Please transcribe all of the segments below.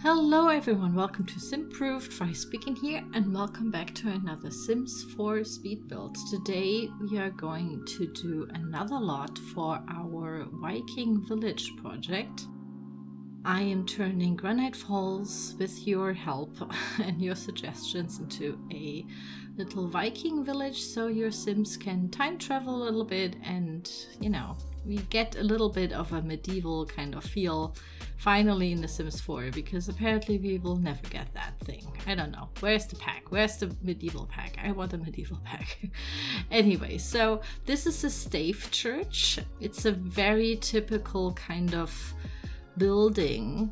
Hello everyone, welcome to Simproved, Fry speaking here, and welcome back to another Sims 4 speed build. Today we are going to do another lot for our Viking village project. I am turning Granite Falls, with your help and your suggestions, into a little Viking village so your Sims can time travel a little bit and, we get a little bit of a medieval kind of feel finally in The Sims 4, because apparently we will never get that thing. I don't know. Where's the pack? Where's the medieval pack? I want a medieval pack. Anyway, so this is a STAVE church. It's a very typical kind of building.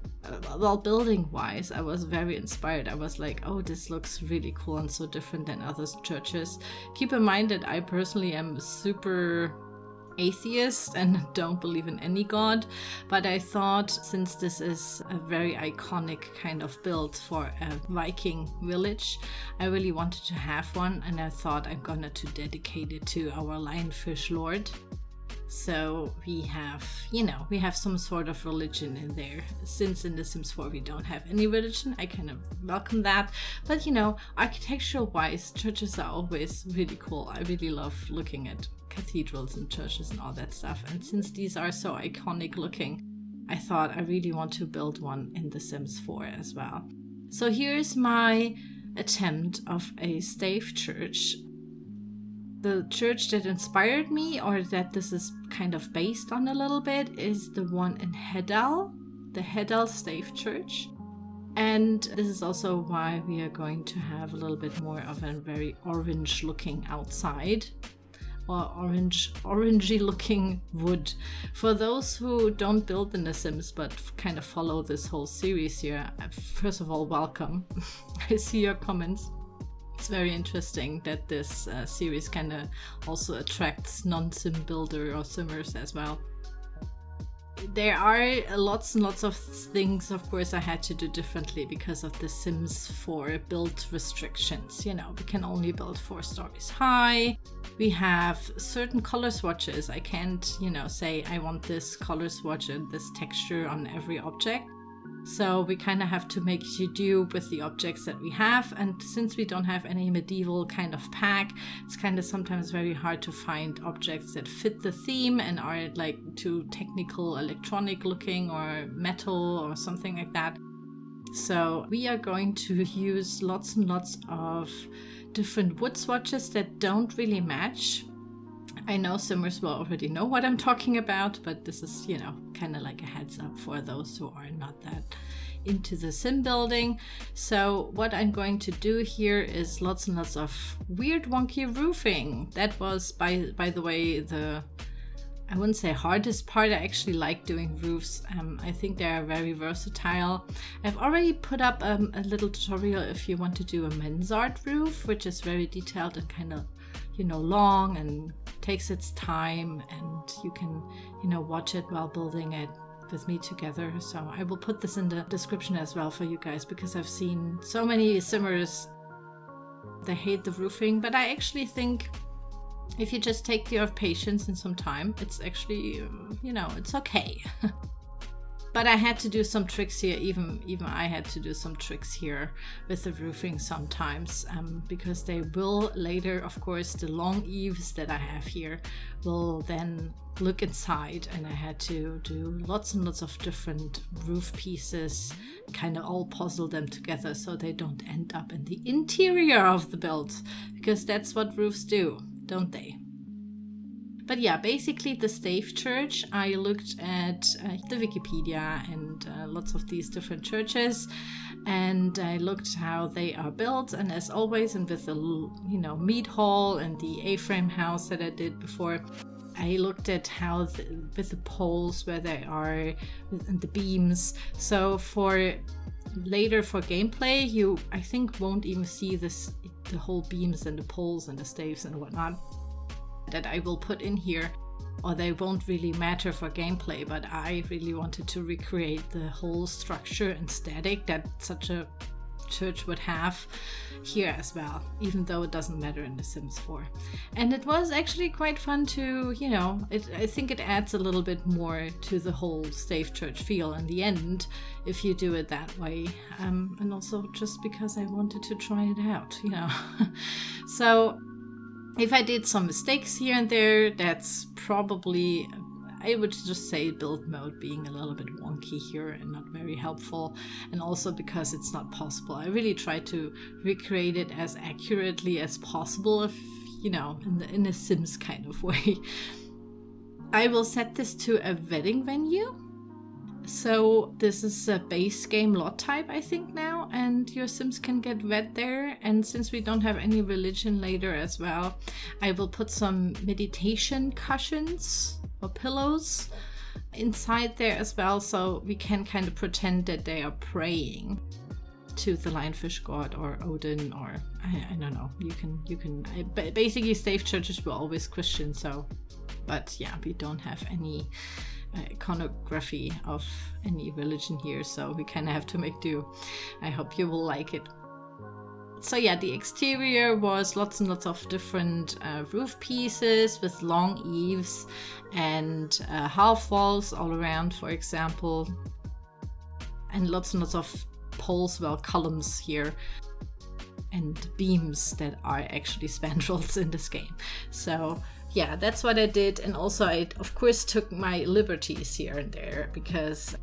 Well, building wise, I was very inspired. I was like, oh, this looks really cool and so different than other churches. Keep in mind that I personally am super atheist and don't believe in any god, but I thought, since this is a very iconic kind of build for a Viking village, I really wanted to have one, and I thought I'm gonna to dedicate it to our lionfish lord. So we have, we have some sort of religion in there. Since in The Sims 4 we don't have any religion, I kind of welcome that. But architectural wise, churches are always really cool. I really love looking at cathedrals and churches and all that stuff. And since these are so iconic looking, I thought I really want to build one in The Sims 4 as well. So here's my attempt of a STAVE church. The church that inspired me, or that this is kind of based on a little bit, is the one in Hedal, the Hedal STAVE church. And this is also why we are going to have a little bit more of a very orange looking outside, or orangey looking wood. For those who don't build in The Sims but kind of follow this whole series here, first of all, welcome. I see your comments. It's very interesting that this series kind of also attracts non-sim builder or simmers as well. There are lots and lots of things, of course, I had to do differently because of The Sims 4 build restrictions. We can only build 4 stories high. We have certain color swatches. I can't, say I want this color swatch and this texture on every object. So we kind of have to make do with the objects that we have. And since we don't have any medieval kind of pack, it's kind of sometimes very hard to find objects that fit the theme and are like too technical, electronic looking, or metal or something like that. So we are going to use lots and lots of different wood swatches that don't really match. I know simmers will already know what I'm talking about, but this is, kind of like a heads up for those who are not that into the sim building. So what I'm going to do here is lots and lots of weird wonky roofing. That was, by the way, I wouldn't say hardest part. I actually like doing roofs. I think they are very versatile. I've already put up a little tutorial if you want to do a mansard roof, which is very detailed and kind of long and takes its time, and you can watch it while building it with me together. So I will put this in the description as well for you guys, because I've seen so many simmers, they hate the roofing, but I actually think if you just take your patience and some time, it's actually it's okay. But I had to do some tricks here. Even I had to do some tricks here with the roofing sometimes, because they will later, of course, the long eaves that I have here will then look inside, and I had to do lots and lots of different roof pieces, kind of all puzzle them together so they don't end up in the interior of the build, because that's what roofs do, don't they? But yeah, basically the STAVE church, I looked at the Wikipedia and lots of these different churches, and I looked how they are built. And as always, and with the mead hall and the A-frame house that I did before, I looked at how with the poles where they are and the beams. So for later for gameplay, you I think won't even see the whole beams and the poles and the staves and whatnot that I will put in here, or they won't really matter for gameplay, but I really wanted to recreate the whole structure and static that such a church would have here as well, even though it doesn't matter in The Sims 4. And it was actually quite fun to, you know, I think it adds a little bit more to the whole STAVE church feel in the end if you do it that way. And also just because I wanted to try it out, you know. So if I did some mistakes here and there, that's probably, I would just say, build mode being a little bit wonky here and not very helpful, and also because it's not possible. I really try to recreate it as accurately as possible, if you know, in a Sims kind of way. I will set this to a wedding venue. So this is a base game lot type, I think now, and your Sims can get wed there. And since we don't have any religion later as well, I will put some meditation cushions or pillows inside there as well, so we can kind of pretend that they are praying to the lionfish god or Odin, or I don't know. You can basically STAVE churches were always Christian, so, but yeah, we don't have any iconography of any religion here, so we kind of have to make do. I hope you will like it. So yeah, the exterior was lots and lots of different roof pieces with long eaves and half walls all around, for example, and lots of poles, well, columns here, and beams that are actually spandrels in this game. So yeah, that's what I did. And also I, of course, took my liberties here and there because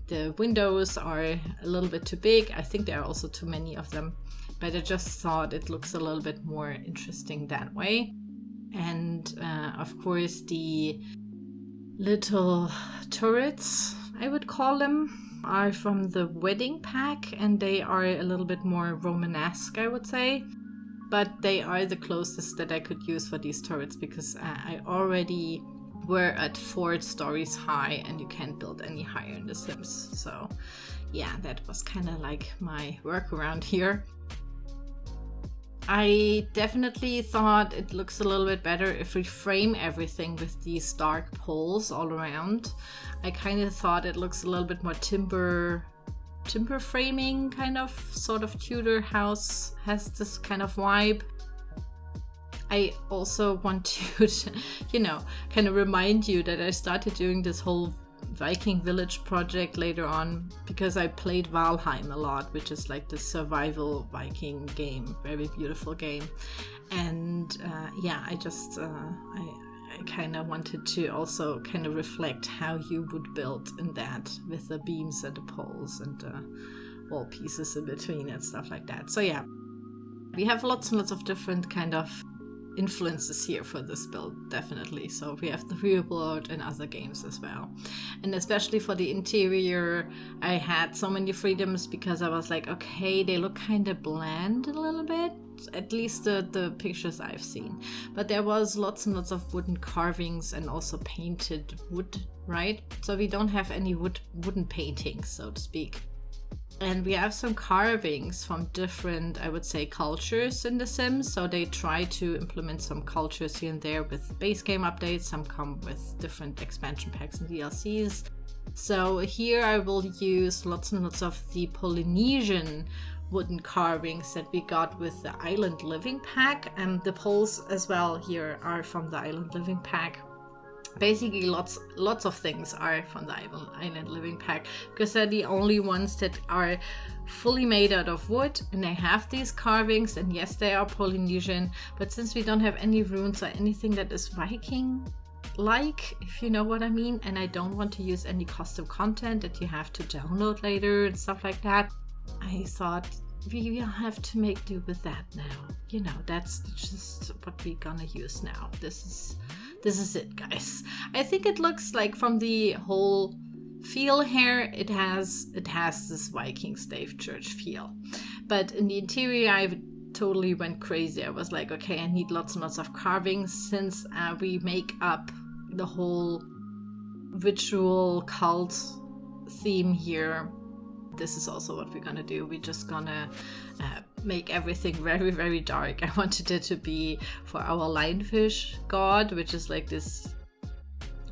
the windows are a little bit too big. I think there are also too many of them, but I just thought it looks a little bit more interesting that way. And of course, the little turrets, I would call them, are from the wedding pack, and they are a little bit more Romanesque, I would say. But they are the closest that I could use for these turrets, because I already were at 4 stories high, and you can't build any higher in The Sims. So yeah, that was kind of like my workaround here. I definitely thought it looks a little bit better if we frame everything with these dark poles all around. I kind of thought it looks a little bit more timber framing, kind of, sort of Tudor house, has this kind of vibe. I also want to, you know, kind of remind you that I started doing this whole Viking village project later on because I played Valheim a lot, which is like the survival Viking game, very beautiful game. And yeah, I just I kind of wanted to also kind of reflect how you would build in that, with the beams and the poles and wall pieces in between and stuff like that. So yeah, we have lots and lots of different kind of influences here for this build, definitely. So we have the real world and other games as well. And especially for the interior, I had so many freedoms because I was like, okay, they look kind of bland a little bit, at least the pictures I've seen. But there was lots and lots of wooden carvings and also painted wood, right? So we don't have any wooden paintings, so to speak. And we have some carvings from different, I would say, cultures in The Sims. So they try to implement some cultures here and there with base game updates. Some come with different expansion packs and DLCs. So here I will use lots and lots of the Polynesian wooden carvings that we got with the Island Living pack. And the poles as well here are from the Island Living pack. Basically lots of things are from the Island Living pack, because they're the only ones that are fully made out of wood, and they have these carvings, and yes, they are Polynesian, but since we don't have any runes or anything that is Viking like, if you know what I mean, and I don't want to use any custom content that you have to download later and stuff like that, I thought we will have to make do with that now. You know, that's just what we're gonna use now. This is it, guys. I think it looks like, from the whole feel here, it has this Viking STAVE church feel. But in the interior, I totally went crazy. I was like, okay, I need lots and lots of carvings, since we make up the whole ritual cult theme here. This is also what we're gonna do. We're just gonna make everything very, very dark. I wanted it to be for our lionfish god, which is like this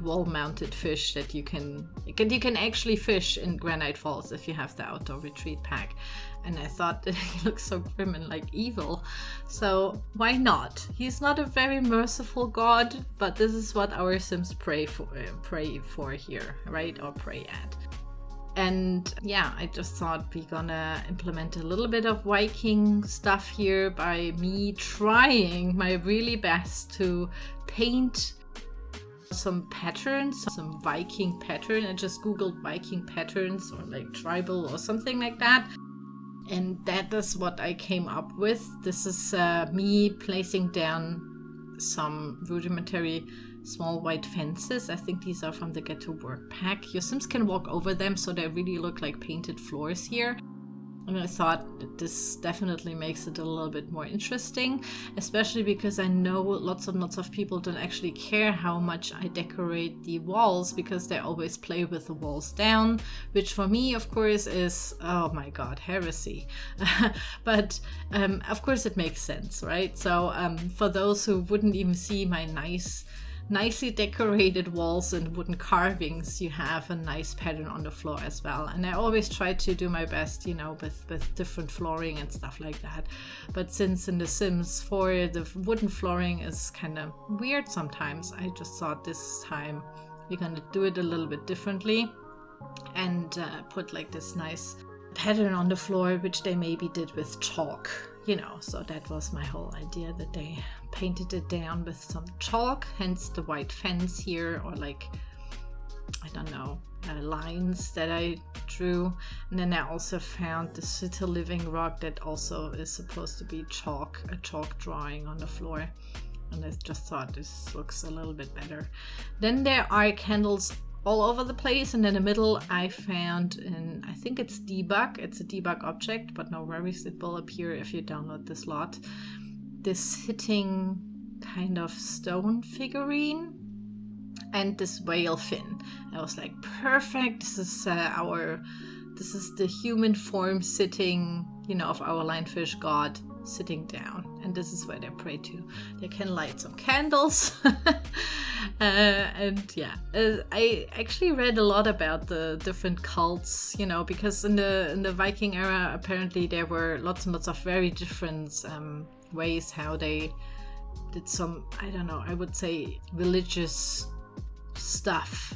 wall-mounted fish that you can actually fish in Granite Falls if you have the outdoor retreat pack. And I thought that he looked so grim and like evil, so why not? He's not a very merciful god, but this is what our Sims pray for here, right? Or pray at. And yeah, I just thought we're gonna implement a little bit of Viking stuff here by me trying my really best to paint some patterns, some Viking pattern. I just googled Viking patterns or like tribal or something like that. And that is what I came up with. This is me placing down some rudimentary small white fences. I think these are from the Get to Work pack. Your Sims can walk over them, so they really look like painted floors here. And I thought that this definitely makes it a little bit more interesting, especially because I know lots and lots of people don't actually care how much I decorate the walls, because they always play with the walls down, which for me, of course, is, oh my god, heresy. But of course it makes sense, right? So for those who wouldn't even see my nicely decorated walls and wooden carvings, you have a nice pattern on the floor as well. And I always try to do my best, you know, with different flooring and stuff like that. But since in The Sims 4 the wooden flooring is kind of weird sometimes, I just thought this time we're gonna do it a little bit differently and put like this nice pattern on the floor, which they maybe did with chalk, you know. So that was my whole idea, that they painted it down with some chalk, hence the white fence here, or like, I don't know, lines that I drew. And then I also found the City Living rock that also is supposed to be chalk, a chalk drawing on the floor. And I just thought this looks a little bit better. Then there are candles all over the place, and in the middle I found I think it's debug. It's a debug object, but no worries, it will appear if you download this lot. This sitting kind of stone figurine and this whale fin. I was like, perfect. This is the human form sitting, you know, of our lionfish god sitting down, and this is where they pray to. They can light some candles. And yeah, I actually read a lot about the different cults, you know, because in the Viking era apparently there were lots and lots of very different ways how they did some, I don't know, I would say religious stuff.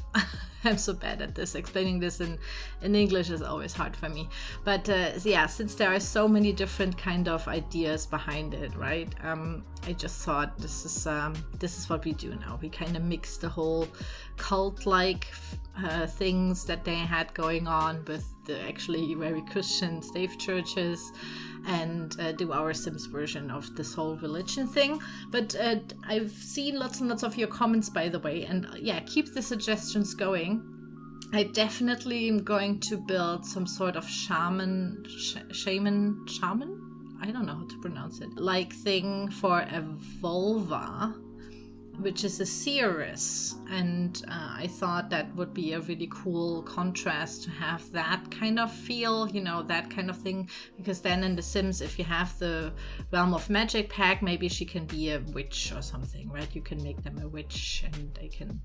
I'm so bad at this. Explaining this in English is always hard for me. But yeah, since there are so many different kind of ideas behind it, right? I just thought this is what we do now. We kind of mix the whole cult-like things that they had going on with the actually very Christian stave churches, and do our Sims version of this whole religion thing. But I've seen lots and lots of your comments, by the way, and yeah, keep the suggestions going. I definitely am going to build some sort of shaman, I don't know how to pronounce it, like thing for a vulva, which is a seeress, and I thought that would be a really cool contrast to have that kind of feel, you know, that kind of thing, because then in The Sims, if you have the Realm of Magic pack, maybe she can be a witch or something, right? You can make them a witch and they can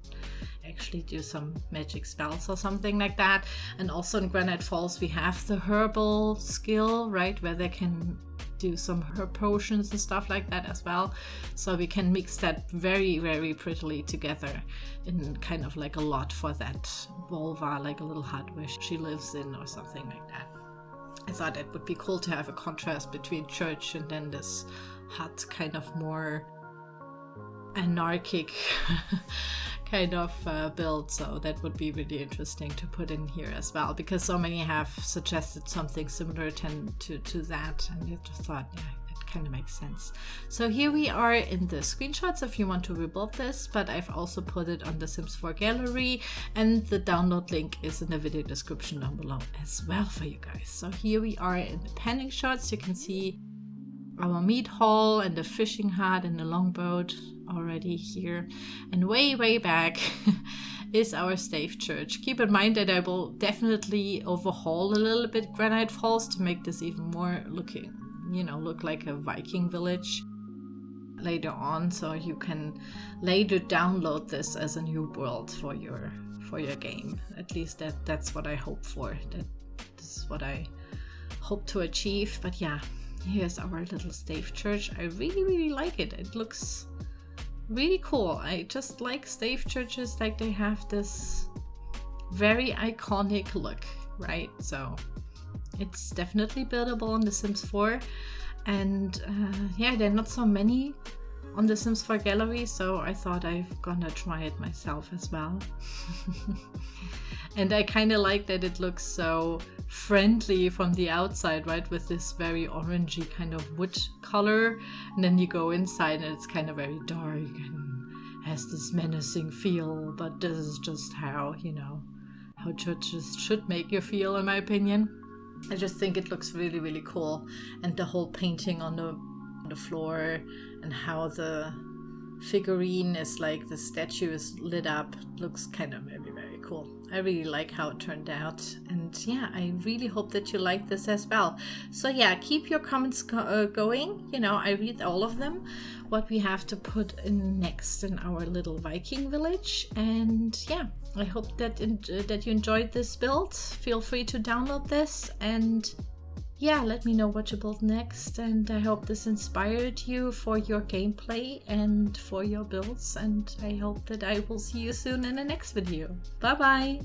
actually do some magic spells or something like that. And also in Granite Falls we have the herbal skill, right, where they can do some herb potions and stuff like that as well. So we can mix that very, very prettily together in kind of like a lot for that vulva, like a little hut where she lives in or something like that. I thought it would be cool to have a contrast between church and then this hut, kind of more anarchic kind of build. So that would be really interesting to put in here as well, because so many have suggested something similar to that, and I just thought, yeah, that kind of makes sense. So here we are in the screenshots if you want to rebuild this, but I've also put it on the Sims 4 gallery, and the download link is in the video description down below as well for you guys. So here we are in the panning shots. You can see our meat hall and the fishing hut and the longboat already here, and way back is our stave church. Keep in mind that I will definitely overhaul a little bit Granite Falls to make this even more look like a Viking village. later on, so you can later download this as a new world for your game. At least that's what I hope for. This is what I hope to achieve. But yeah, here's our little stave church. I really like it. It looks really cool. I just like stave churches, like they have this very iconic look, right? So it's definitely buildable on The Sims 4. And yeah, there are not so many on the Sims 4 gallery, so I thought I'm gonna try it myself as well. And I kind of like that it looks so friendly from the outside, right? With this very orangey kind of wood color. And then you go inside and it's kind of very dark and has this menacing feel. But this is just how, you know, how churches should make you feel, in my opinion. I just think it looks really cool. And the whole painting on the floor and how the figurine is like, the statue is lit up, looks kind of very cool. I really like how it turned out, and yeah, I really hope that you like this as well. So yeah, keep your comments going. You know, I read all of them, what we have to put in next in our little Viking village. And yeah, I hope that you enjoyed this build. Feel free to download this, and yeah, let me know what you build next, and I hope this inspired you for your gameplay and for your builds, and I hope that I will see you soon in the next video. Bye bye!